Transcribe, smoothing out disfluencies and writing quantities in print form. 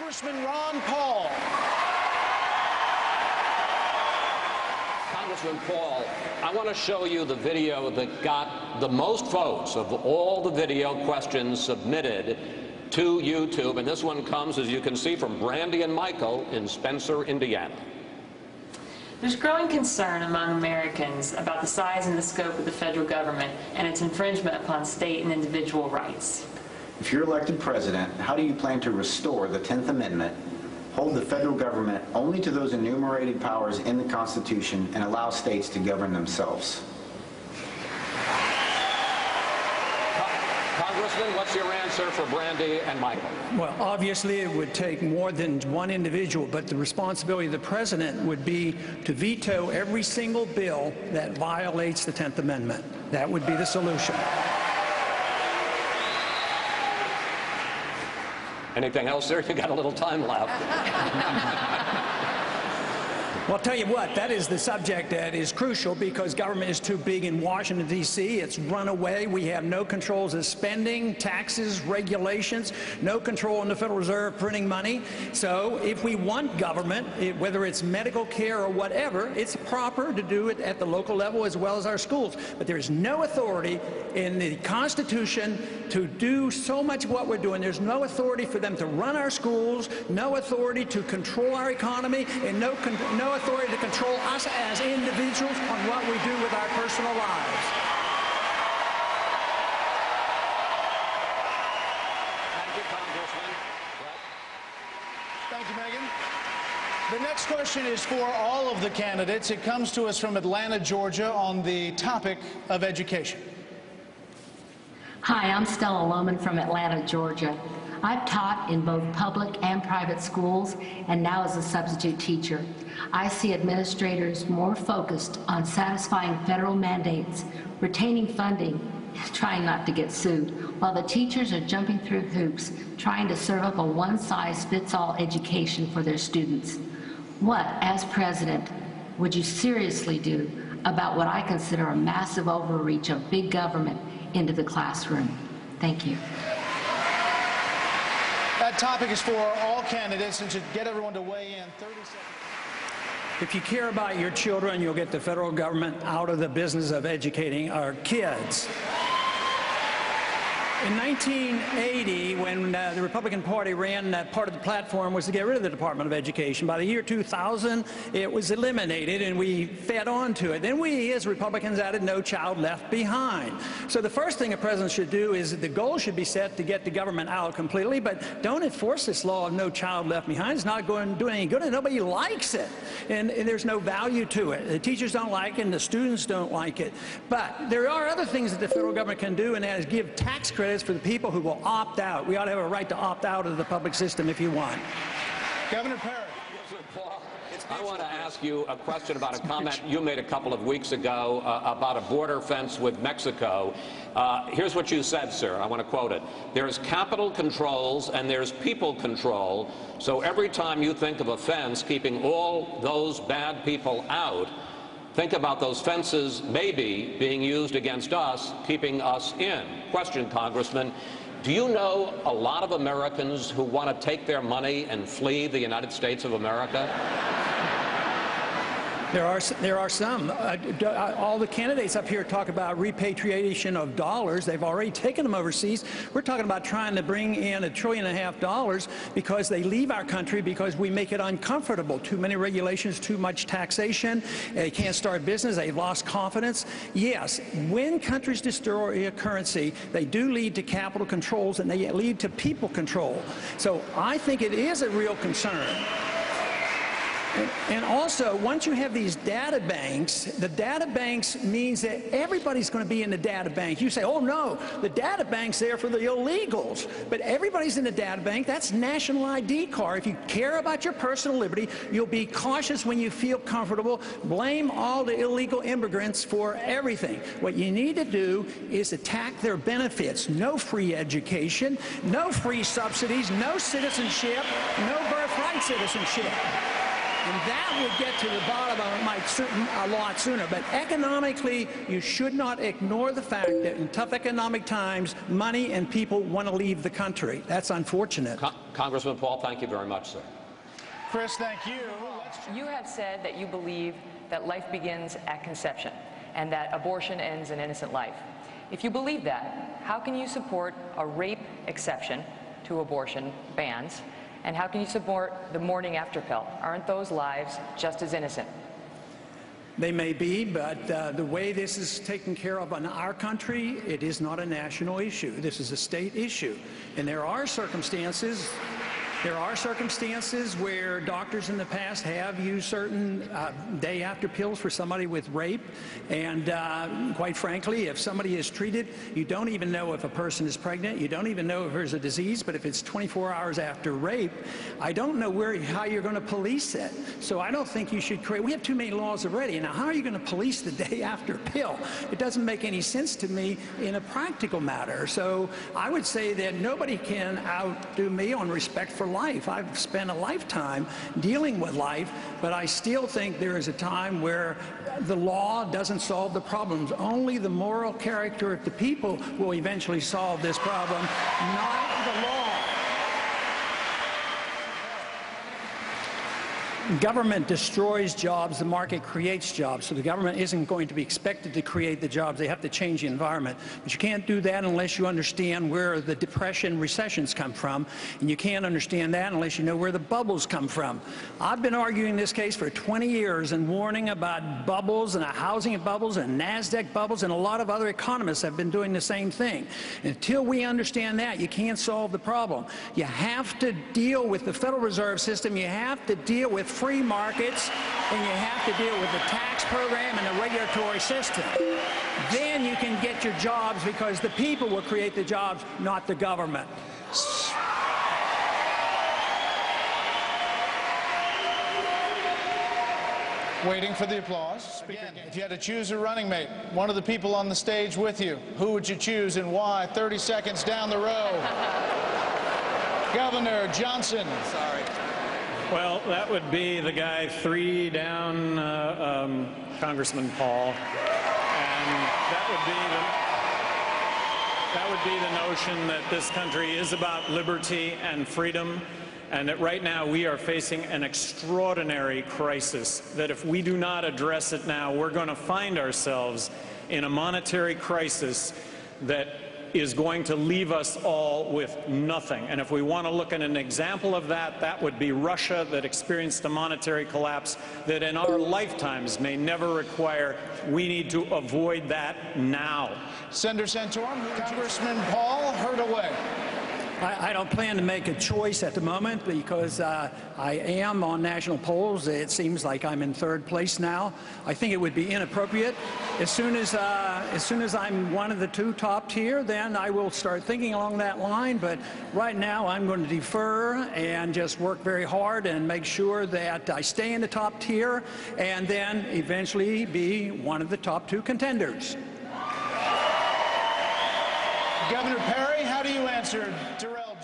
Congressman Ron Paul. Congressman Paul, I want to show you the video that got the most votes of all the video questions submitted to YouTube, and this one comes, as you can see, from Brandy and Michael in Spencer, Indiana. There's growing concern among Americans about the size and the scope of the federal government and its infringement upon state and individual rights. If you're elected president, how do you plan to restore the 10th Amendment, hold the federal government only to those enumerated powers in the Constitution, and allow states to govern themselves? Congressman, what's your answer for Brandy and Michael? Well, obviously it would take more than one individual, but the responsibility of the president would be to veto every single bill that violates the 10th Amendment. That would be the solution. Anything else, sir? You got a little time left. Well, I'll tell you what, that is the subject that is crucial because government is too big in Washington, D.C. It's run away. We have no controls of spending, taxes, regulations, no control in the Federal Reserve printing money. So if we want government, whether it's medical care or whatever, it's proper to do it at the local level as well as our schools. But there's no authority in the Constitution to do so much of what we're doing. There's no authority for them to run our schools, no authority to control our economy, and no authority to control us as individuals on what we do with our personal lives. Thank you, Congressman. Thank you, Megan. The next question is for all of the candidates. It comes to us from Atlanta, Georgia, on the topic of education. Hi, I'm Stella Lohman from Atlanta, Georgia. I've taught in both public and private schools and now as a substitute teacher. I see administrators more focused on satisfying federal mandates, retaining funding, trying not to get sued, while the teachers are jumping through hoops, trying to serve up a one-size-fits-all education for their students. What, as president, would you seriously do about what I consider a massive overreach of big government into the classroom? Thank you. That topic is for all candidates, and to get everyone to weigh in, 30 seconds. If you care about your children, you'll get the federal government out of the business of educating our kids. In 1980, when the Republican Party ran, part of the platform was to get rid of the Department of Education. By the year 2000, it was eliminated, and we fed on to it. Then we, as Republicans, added No Child Left Behind. So the first thing a president should do is the goal should be set to get the government out completely, but don't enforce this law of No Child Left Behind. It's not going to do any good, and nobody likes it, and there's no value to it. The teachers don't like it, and the students don't like it. But there are other things that the federal government can do, and that is give tax credits for the people who will opt out. We ought to have a right to opt out of the public system if you want. Governor Perry. I want to ask you a question about a comment you made a couple of weeks ago about a border fence with Mexico. Here's what you said, sir. I want to quote it. There's capital controls and there's people control. So every time you think of a fence keeping all those bad people out, think about those fences maybe being used against us, keeping us in. Question, Congressman, do you know a lot of Americans who want to take their money and flee the United States of America? There are some. All the candidates up here talk about repatriation of dollars. They've already taken them overseas. We're talking about trying to bring in $1.5 trillion because they leave our country because we make it uncomfortable. Too many regulations, too much taxation. They can't start business. They've lost confidence. Yes, when countries destroy a currency, they do lead to capital controls and they lead to people control. So I think it is a real concern. And also, once you have these data banks, the data banks means that everybody's going to be in the data bank. You say, oh no, the data bank's there for the illegals. But everybody's in the data bank. That's national ID card. If you care about your personal liberty, you'll be cautious when you feel comfortable. Blame all the illegal immigrants for everything. What you need to do is attack their benefits. No free education, no free subsidies, no citizenship, no birthright citizenship. And that would get to the bottom of it a lot sooner. But economically, you should not ignore the fact that in tough economic times, money and people want to leave the country. That's unfortunate. Congressman Paul, thank you very much, sir. Chris, thank you. You have said that you believe that life begins at conception and that abortion ends an innocent life. If you believe that, how can you support a rape exception to abortion bans? And how can you support the morning after pill? Aren't those lives just as innocent? They may be, but the way this is taken care of in our country, it is not a national issue. This is a state issue. And there are circumstances where doctors in the past have used certain day after pills for somebody with rape. And quite frankly, if somebody is treated, you don't even know if a person is pregnant. You don't even know if there's a disease. But if it's 24 hours after rape, I don't know how you're going to police it. So I don't think you should create. We have too many laws already. Now, how are you going to police the day after pill? It doesn't make any sense to me in a practical matter. So I would say that nobody can outdo me on respect for life. I've spent a lifetime dealing with life, but I still think there is a time where the law doesn't solve the problems. Only the moral character of the people will eventually solve this problem, not the law. Government destroys jobs, the market creates jobs. So the government isn't going to be expected to create the jobs. They have to change the environment. But you can't do that unless you understand where the depression, recessions come from. And you can't understand that unless you know where the bubbles come from. I've been arguing this case for 20 years and warning about bubbles and housing bubbles and NASDAQ bubbles, and a lot of other economists have been doing the same thing. Until we understand that, you can't solve the problem. You have to deal with the Federal Reserve System. You have to deal with free markets, and you have to deal with the tax program and the regulatory system. Then you can get your jobs, because the people will create the jobs, not the government. Waiting for the applause. Again, if you had to choose a running mate, one of the people on the stage with you, who would you choose and why? 30 seconds down the row. Governor Johnson. Sorry. Well, that would be the guy 3 down, Congressman Paul, and that would be the notion that this country is about liberty and freedom, and that right now we are facing an extraordinary crisis, that if we do not address it now, we're going to find ourselves in a monetary crisis that is going to leave us all with nothing. And if we want to look at an example of that, that would be Russia, that experienced a monetary collapse that in our lifetimes may never require. We need to avoid that now. Senator Santorum, Congressman Paul, heard away. I don't plan to make a choice at the moment, because I am on national polls. It seems like I'm in 3rd place now. I think it would be inappropriate. As soon as I'm one of the 2 top tier, then I will start thinking along that line. But right now, I'm going to defer and just work very hard and make sure that I stay in the top tier, and then eventually be one of the top 2 contenders. Governor Perry, how do you answer Darrell?